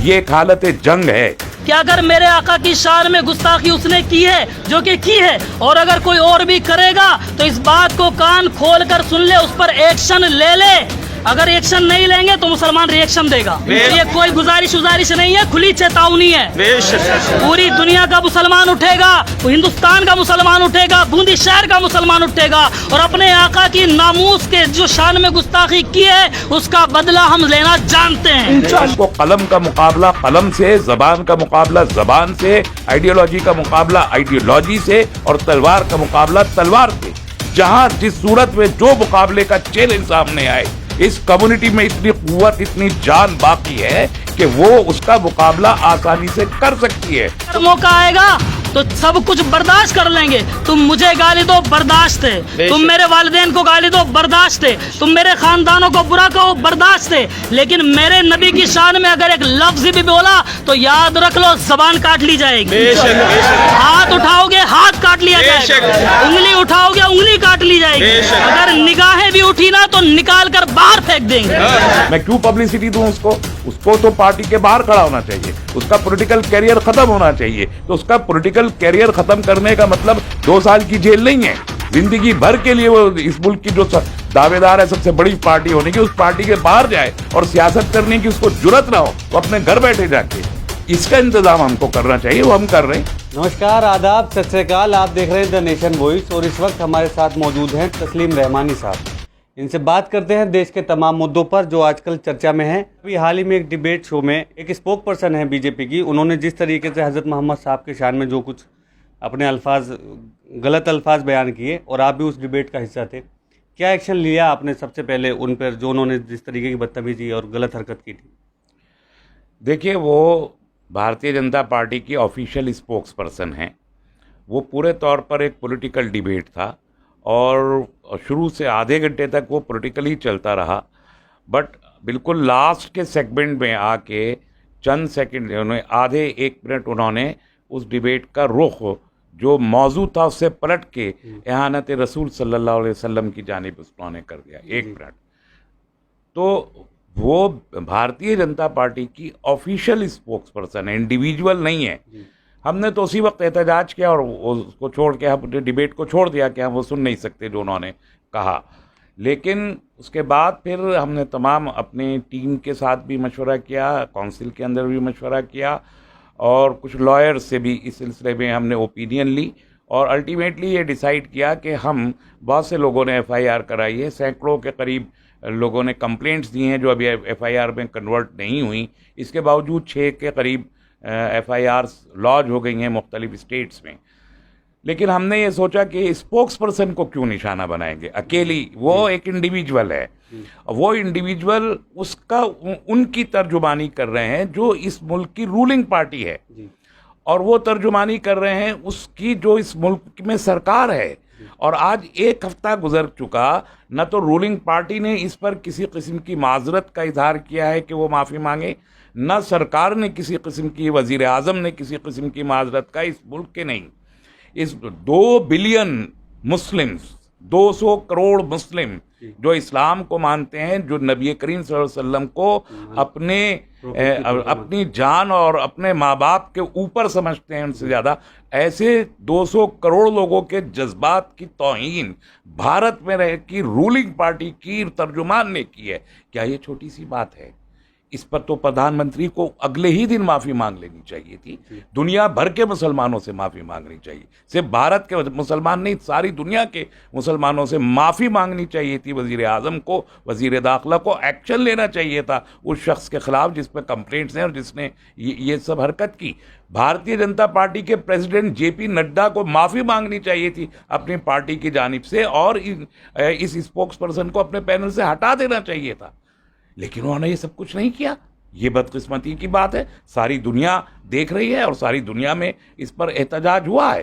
ये एक हालत जंग है कि अगर मेरे आका की शान में गुस्ताखी उसने की है, जो कि की है, और अगर कोई और भी करेगा तो इस बात को कान खोल कर सुन ले, उस पर एक्शन ले ले। अगर एक्शन नहीं लेंगे तो मुसलमान रिएक्शन देगा। ये कोई गुजारिश नहीं है, खुली चेतावनी है। पूरी दुनिया का मुसलमान उठेगा, हिंदुस्तान का मुसलमान उठेगा, बूंदी शहर का मुसलमान उठेगा और अपने आका की नामूस के जो शान में गुस्ताखी की है उसका बदला हम लेना जानते हैं। आपको कलम का मुकाबला कलम से, जबान का मुकाबला जबान से, आइडियोलॉजी का मुकाबला आइडियोलॉजी से और तलवार का मुकाबला तलवार से। जहां जिस सूरत में जो मुकाबले का चैलेंज सामने आए, इस कम्युनिटी में इतनी कुव्वत, इतनी जान बाकी है कि वो उसका मुकाबला आसानी से कर सकती है। मौका आएगा तो सब कुछ बर्दाश्त कर लेंगे। तुम मुझे गाली दो, बर्दाश्त है। तुम मेरे वालिदैन को गाली दो, बर्दाश्त है। तुम मेरे खानदानों को बुरा कहो, बर्दाश्त है। लेकिन मेरे नबी की शान में अगर एक लफ्ज भी बोला तो याद रख लो, जबान काट ली जाएगी। हाथ उठाओगे, हाथ काट लिया जाएगा। उंगली उठाओगे, उंगली काट ली जाएगी। अगर निगाहें भी उठी ना तो निकाल कर बाहर फेंक देंगे। मैं क्यों पब्लिसिटी दूं उसको तो पार्टी के बाहर खड़ा होना चाहिए, उसका पॉलिटिकल कैरियर खत्म होना चाहिए। तो उसका पॉलिटिकल कैरियर खत्म करने का मतलब 2 साल की जेल नहीं है, जिंदगी भर के लिए वो इस मुल्क की जो दावेदार है सबसे बड़ी पार्टी होने की, उस पार्टी के बाहर जाए और सियासत करने की उसको जुर्रत ना हो, वो अपने घर बैठे जाके इसका इंतजाम हमको करना चाहिए, वो हम कर रहे हैं। नमस्कार, आदाब, सत श्री अकाल। आप देख रहे हैं द नेशन वॉइस और इस वक्त हमारे साथ मौजूद हैं तस्लीम रहमानी साहब। इनसे बात करते हैं देश के तमाम मुद्दों पर जो आजकल चर्चा में हैं। अभी हाल ही में एक डिबेट शो में एक स्पोक पर्सन है बीजेपी की, उन्होंने जिस तरीके से हज़रत मोहम्मद साहब के शान में जो कुछ अपने गलत अल्फाज बयान किए और आप भी उस डिबेट का हिस्सा थे, क्या एक्शन लिया आपने सबसे पहले उन पर जो उन्होंने जिस तरीके की बदतमीजी और गलत हरकत की थी? देखिए, वो भारतीय जनता पार्टी की ऑफिशियल स्पोक्स पर्सन हैं। वो पूरे तौर पर एक पॉलिटिकल डिबेट था और शुरू से आधे घंटे तक वो पॉलिटिकली चलता रहा, बट बिल्कुल लास्ट के सेगमेंट में आके चंद सेकंड, उन्होंने आधे 1 मिनट उन्होंने उस डिबेट का रुख जो मौजू था उससे पलट के इहानत रसूल सल्लल्लाहु अलैहि वसल्लम की जानिब उन्होंने कर दिया 1 मिनट। तो वो भारतीय जनता पार्टी की ऑफिशियल स्पोक्स पर्सन है, इंडिविजुअल नहीं है। हमने तो उसी वक्त एहतजाज किया और उसको छोड़ के हम डिबेट को छोड़ दिया कि हम वो सुन नहीं सकते जो उन्होंने कहा। लेकिन उसके बाद फिर हमने तमाम अपनी टीम के साथ भी मशवरा किया, काउंसिल के अंदर भी मशवरा किया और कुछ लॉयर्स से भी इस सिलसिले में हमने ओपिनियन ली और अल्टीमेटली ये डिसाइड किया कि हम, बहुत से लोगों ने FIR कराई है, सैकड़ों के करीब लोगों ने कंप्लेंट्स दी हैं जो अभी FIR में कन्वर्ट नहीं हुई। इसके बावजूद 6 के करीब FIRs लॉन्च हो गई हैं मुख्तलिफ स्टेट्स में। लेकिन हमने ये सोचा कि स्पोक्स पर्सन को क्यों निशाना बनाएंगे अकेली, वो एक इंडिविजुअल है। वो इंडिविजुअल उसका उनकी तर्जुमानी कर रहे हैं जो इस मुल्क की रूलिंग पार्टी है और वो तर्जुमानी कर रहे हैं उसकी जो इस मुल्क में सरकार है। और आज 1 हफ्ता गुजर चुका, न तो रूलिंग पार्टी ने इस पर किसी किस्म की माजरत का इजहार किया है कि वो माफ़ी मांगे, न सरकार ने किसी किस्म की, वज़ीर आज़म ने किसी किस्म की माजरत का इस मुल्क के नहीं। इस 2 बिलियन मुस्लिम्स, 200 करोड़ मुस्लिम जो इस्लाम को मानते हैं, जो नबी करीम सल्लल्लाहु अलैहि वसल्लम को अपनी जान और अपने माँ बाप के ऊपर समझते हैं उनसे ज़्यादा, ऐसे 200 करोड़ लोगों के जज्बात की तौहीन भारत में रह की रूलिंग पार्टी की तर्जुमान ने की है। क्या ये छोटी सी बात है? इस पर तो प्रधानमंत्री को अगले ही दिन माफ़ी मांग लेनी चाहिए थी। दुनिया भर के मुसलमानों से माफ़ी मांगनी चाहिए, सिर्फ भारत के मुसलमान नहीं, सारी दुनिया के मुसलमानों से माफ़ी मांगनी चाहिए थी। वज़ीर आज़म को, वज़ीर दाखिला को एक्शन लेना चाहिए था उस शख्स के ख़िलाफ़ जिस पर कंप्लेंट्स हैं और जिसने ये सब हरकत की। भारतीय जनता पार्टी के प्रेसिडेंट JP नड्डा को माफ़ी मांगनी चाहिए थी अपनी पार्टी की जानिब से और इस स्पोक्स पर्सन को अपने पैनल से हटा देना चाहिए था। लेकिन उन्होंने ये सब कुछ नहीं किया। ये बदकिस्मती की बात है, सारी दुनिया देख रही है और सारी दुनिया में इस पर एहतजाज हुआ है।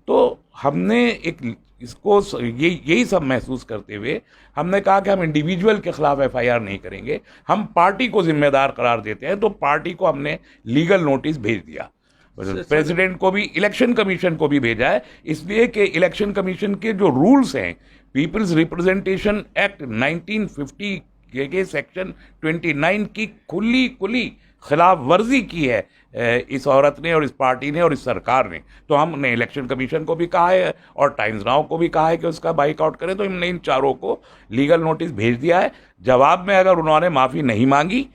तो हमने यही सब महसूस करते हुए हमने कहा कि हम इंडिविजुअल के खिलाफ FIR नहीं करेंगे, हम पार्टी को जिम्मेदार करार देते हैं। तो पार्टी को हमने लीगल नोटिस भेज दिया, प्रेसिडेंट को भी, इलेक्शन कमीशन को भी भेजा है, इसलिए कि इलेक्शन कमीशन के जो रूल्स हैं, पीपल्स रिप्रेजेंटेशन एक्ट 1950 के सेक्शन 29 की खुली खिलाफ वर्जी की है इस औरत ने और इस पार्टी ने और इस सरकार ने, तो हमने इलेक्शन कमीशन को भी कहा है और टाइम्स नाउ को भी कहा है कि उसका बाइकआउट करें। तो हमने इन चारों को लीगल नोटिस भेज दिया है। जवाब में अगर उन्होंने माफ़ी नहीं मांगी,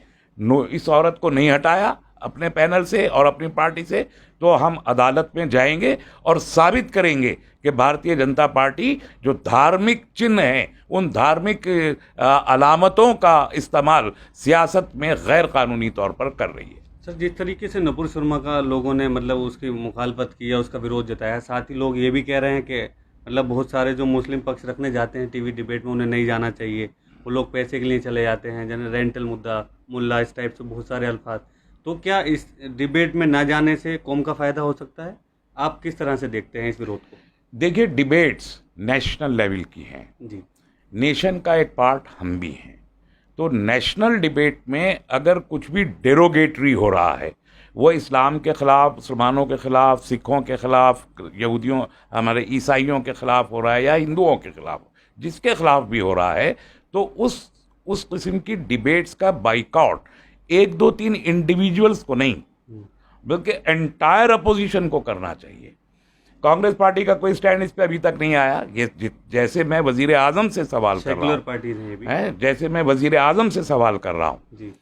इस औरत को नहीं हटाया अपने पैनल से और अपनी पार्टी से, तो हम अदालत में जाएंगे और साबित करेंगे कि भारतीय जनता पार्टी जो धार्मिक चिन्ह हैं, उन धार्मिक अलामतों का इस्तेमाल सियासत में गैर कानूनी तौर पर कर रही है। सर, जिस तरीके से नुपुर शर्मा का लोगों ने मतलब उसकी मुखालफत की या उसका विरोध जताया, साथ ही लोग ये भी कह रहे हैं कि मतलब बहुत सारे जो मुस्लिम पक्ष रखने जाते हैं टीवी डिबेट में, उन्हें नहीं जाना चाहिए, वो लोग पैसे के लिए चले जाते हैं, जैसे रेंटल मुद्दा, मुल्ला, इस टाइप से बहुत सारे अल्फाज। तो क्या इस डिबेट में ना जाने से कौम का फ़ायदा हो सकता है? आप किस तरह से देखते हैं इस विरोध को? देखिए, डिबेट्स नेशनल लेवल की हैं जी, नेशन का एक पार्ट हम भी हैं। तो नेशनल डिबेट में अगर कुछ भी डेरोगेटरी हो रहा है, वो इस्लाम के ख़िलाफ़, मुसलमानों के ख़िलाफ़, सिखों के ख़िलाफ़, यहूदियों, हमारे ईसाइयों के ख़िलाफ़ हो रहा है या हिंदुओं के ख़िलाफ़, जिसके ख़िलाफ़ भी हो रहा है, तो उस किस्म की डिबेट्स का बाइकआउट एक दो तीन इंडिविजुअल्स को नहीं बल्कि एंटायर अपोजिशन को करना चाहिए। कांग्रेस पार्टी का कोई स्टैंड इस पे अभी तक नहीं आया। ये जैसे मैं वजीर आजम से सवाल कर रहा हूँ, पार्टी है, जैसे मैं वजीर आजम से सवाल कर रहा हूँ, जी,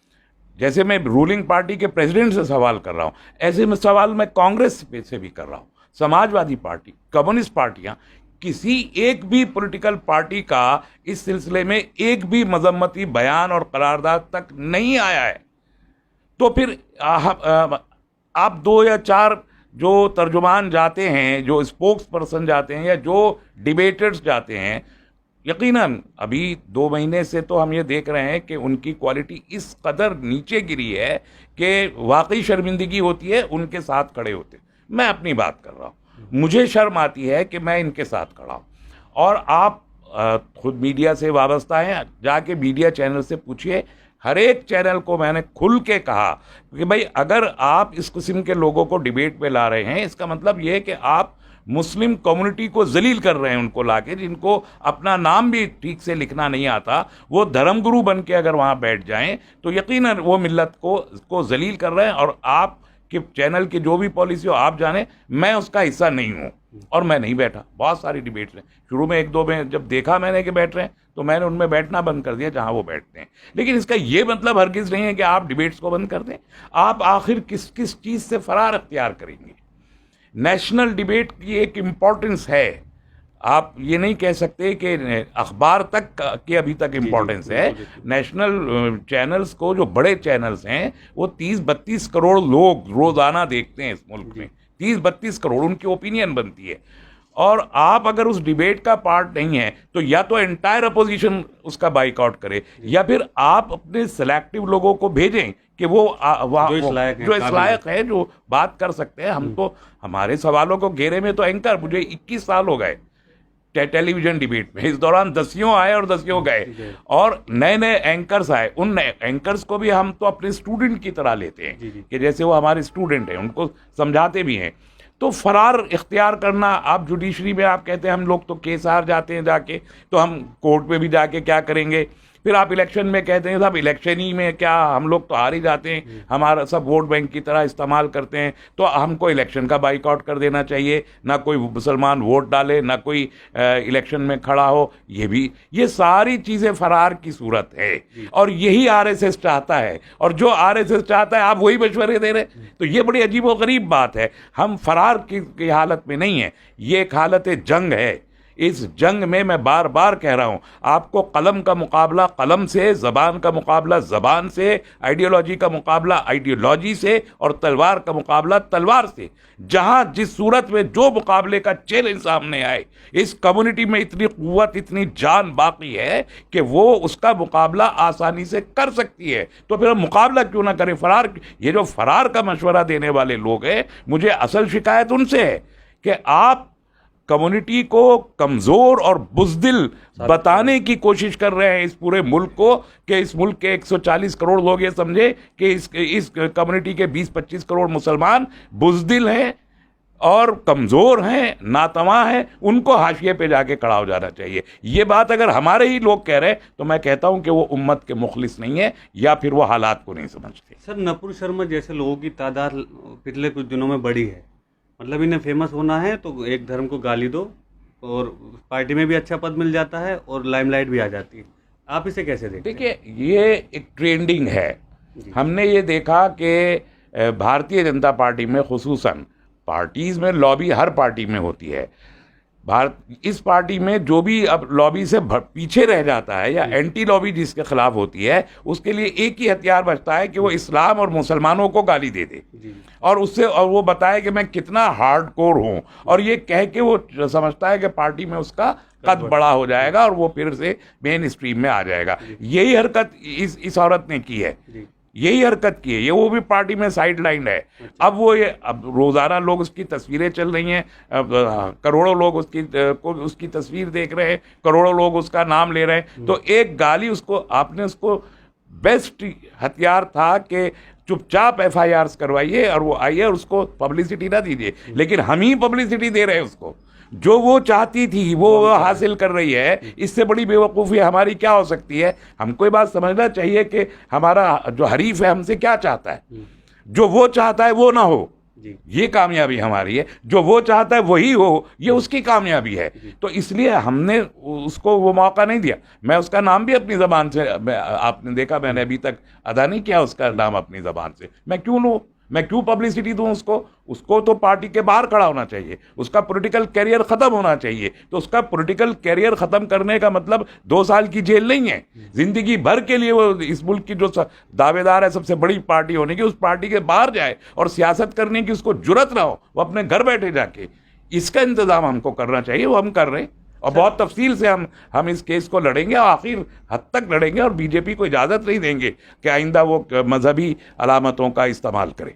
जैसे मैं रूलिंग पार्टी के प्रेसिडेंट से सवाल कर रहा हूँ, ऐसे में सवाल मैं कांग्रेस से भी कर रहा हूँ। समाजवादी पार्टी, कम्युनिस्ट पार्टियाँ, किसी एक भी पॉलिटिकल पार्टी का इस सिलसिले में एक भी मजम्मती बयान और करारदाद तक नहीं आया है। तो फिर आप 2 या 4 जो तर्जुमान जाते हैं, जो स्पोक्स पर्सन जाते हैं या जो डिबेटर्स जाते हैं, यकीनन अभी 2 महीने से तो हम ये देख रहे हैं कि उनकी क्वालिटी इस कदर नीचे गिरी है कि वाकई शर्मिंदगी होती है उनके साथ खड़े होते। मैं अपनी बात कर रहा हूँ, मुझे शर्म आती है कि मैं इनके साथ खड़ा हूँ। और आप खुद मीडिया से वाबस्ता हैं, जाके मीडिया चैनल से पूछिए। हर एक चैनल को मैंने खुल के कहा कि भाई, अगर आप इस किस्म के लोगों को डिबेट पे ला रहे हैं, इसका मतलब ये है कि आप मुस्लिम कम्युनिटी को जलील कर रहे हैं। उनको लाके, जिनको अपना नाम भी ठीक से लिखना नहीं आता, वो धर्मगुरु बन के अगर वहाँ बैठ जाएं तो यकीनन वो मिल्लत को जलील कर रहे हैं। और आप कि चैनल की जो भी पॉलिसी हो, आप जाने, मैं उसका हिस्सा नहीं हूँ और मैं नहीं बैठा। बहुत सारी डिबेट्स हैं, शुरू में 1-2 में जब देखा मैंने कि बैठ रहे हैं तो मैंने उनमें बैठना बंद कर दिया जहाँ वो बैठते हैं। लेकिन इसका ये मतलब हरगिज़ नहीं है कि आप डिबेट्स को बंद कर दें। आप आखिर किस किस चीज़ से फरार अख्तियार करेंगे? नेशनल डिबेट की एक इम्पॉर्टेंस है। आप ये नहीं कह सकते कि अखबार तक की अभी तक इम्पोर्टेंस है। नेशनल चैनल्स को, जो बड़े चैनल्स हैं, वो 30-32 करोड़ लोग रोज़ाना देखते हैं इस मुल्क में। 30-32 करोड़ उनकी ओपिनियन बनती है। और आप अगर उस डिबेट का पार्ट नहीं है तो या तो एंटायर अपोजिशन उसका बाइकआउट करे, या फिर आप अपने सिलेक्टिव लोगों को भेजें कि वो जो इस लायक है, जो बात कर सकते हैं। हम तो, हमारे सवालों को घेरे में तो एंकर, मुझे 21 साल हो गए टेलीविजन डिबेट में। इस दौरान दसियों आए और दसियों गए और नए नए एंकर्स आए। उन नए एंकर्स को भी हम तो अपने स्टूडेंट की तरह लेते हैं कि जैसे वो हमारे स्टूडेंट हैं, उनको समझाते भी हैं। तो फरार इख्तियार करना, आप जुडिशरी में आप कहते हैं हम लोग तो केस हार जाते हैं जाके, तो हम कोर्ट में भी जाके क्या करेंगे। फिर आप इलेक्शन में कहते हैं साहब इलेक्शन ही में क्या, हम लोग तो हार ही जाते हैं, हमारा सब वोट बैंक की तरह इस्तेमाल करते हैं, तो हमको इलेक्शन का बाइकआउट कर देना चाहिए, ना कोई मुसलमान वोट डाले, ना कोई इलेक्शन में खड़ा हो। ये सारी चीज़ें फरार की सूरत है और यही आरएसएस चाहता है। और जो आरएसएस चाहता है आप वही मशवरे दे रहे। तो ये बड़ी अजीब व गरीब बात है। हम फरार की हालत में नहीं है, ये एक हालत जंग है। इस जंग में मैं बार बार कह रहा हूं, आपको कलम का मुकाबला कलम से, ज़बान का मुकाबला ज़बान से, आइडियोलॉजी का मुकाबला आइडियोलॉजी से और तलवार का मुकाबला तलवार से। जहां जिस सूरत में जो मुकाबले का चैलेंज सामने आए, इस कम्युनिटी में इतनी क़ुव्वत, इतनी जान बाकी है कि वो उसका मुकाबला आसानी से कर सकती है। तो फिर हम मुकाबला क्यों ना करें? फरार, ये जो फरार का मशवरा देने वाले लोग हैं, मुझे असल शिकायत उनसे है कि आप कम्युनिटी को कमज़ोर और बुज़दिल बताने की कोशिश कर रहे हैं इस पूरे मुल्क को, कि इस मुल्क के 140 करोड़ लोग ये समझे कि इस कम्युनिटी के 20-25 करोड़ मुसलमान बुज़दिल हैं, और कमज़ोर हैं, नातवा हैं, उनको हाशिए पे जाके खड़ा हो जाना चाहिए। ये बात अगर हमारे ही लोग कह रहे हैं तो मैं कहता हूं कि वो उम्मत के मुखलिस नहीं है या फिर वो हालात को नहीं समझते। सर, नपुर शर्मा जैसे लोगों की तादाद पिछले कुछ दिनों में बढ़ी है। मतलब इन्हें फेमस होना है तो एक धर्म को गाली दो और पार्टी में भी अच्छा पद मिल जाता है और लाइमलाइट भी आ जाती है। आप इसे कैसे देखते हैं? देखिए, ये एक ट्रेंडिंग है। हमने ये देखा कि भारतीय जनता पार्टी में, खुसूसन पार्टीज़ में लॉबी हर पार्टी में होती है। इस पार्टी में जो भी अब लॉबी से पीछे रह जाता है या एंटी लॉबी जिसके खिलाफ होती है, उसके लिए एक ही हथियार बचता है कि वो इस्लाम और मुसलमानों को गाली दे दे और वो बताए कि मैं कितना हार्डकोर हूँ, और ये कह के वो समझता है कि पार्टी में उसका कद बड़ा हो जाएगा और वो फिर से मेन स्ट्रीम में आ जाएगा। यही हरकत इस औरत ने की है, यही हरकत की है। ये वो भी पार्टी में साइड लाइन है। अब रोज़ाना लोग उसकी तस्वीरें चल रही हैं, करोड़ों लोग उसकी तस्वीर देख रहे हैं, करोड़ों लोग उसका नाम ले रहे हैं। तो एक गाली आपने उसको बेस्ट हथियार था कि चुपचाप FIRs करवाइए और वो आइए और उसको पब्लिसिटी ना दीजिए। लेकिन हम ही पब्लिसिटी दे रहे हैं उसको। जो वो चाहती थी वो हासिल कर रही है। इससे बड़ी बेवकूफ़ी हमारी क्या हो सकती है? हमको ये बात समझना चाहिए कि हमारा जो हरीफ है हमसे क्या चाहता है। जो वो चाहता है वो ना हो, ये कामयाबी हमारी है। जो वो चाहता है वही हो, ये उसकी कामयाबी है। तो इसलिए हमने उसको वो मौका नहीं दिया। मैं उसका नाम भी अपनी ज़बान से, आपने देखा मैंने अभी तक अदा नहीं किया उसका नाम अपनी ज़बान से। मैं क्यों लूँ? मैं क्यों पब्लिसिटी दूं उसको तो पार्टी के बाहर खड़ा होना चाहिए, उसका पॉलिटिकल कैरियर ख़त्म होना चाहिए। तो उसका पॉलिटिकल कैरियर ख़त्म करने का मतलब 2 साल की जेल नहीं है। ज़िंदगी भर के लिए वो इस मुल्क की जो दावेदार है सबसे बड़ी पार्टी होने की, उस पार्टी के बाहर जाए और सियासत करने की उसको जुर्रत ना हो, वो अपने घर बैठे जाके। इसका इंतज़ाम हमको करना चाहिए, वो हम कर रहे हैं। और बहुत तफसील से हम इस केस को लड़ेंगे और आखिर हद तक लड़ेंगे और बीजेपी को इजाज़त नहीं देंगे कि आइंदा वो मजहबी अलामतों का इस्तेमाल करे।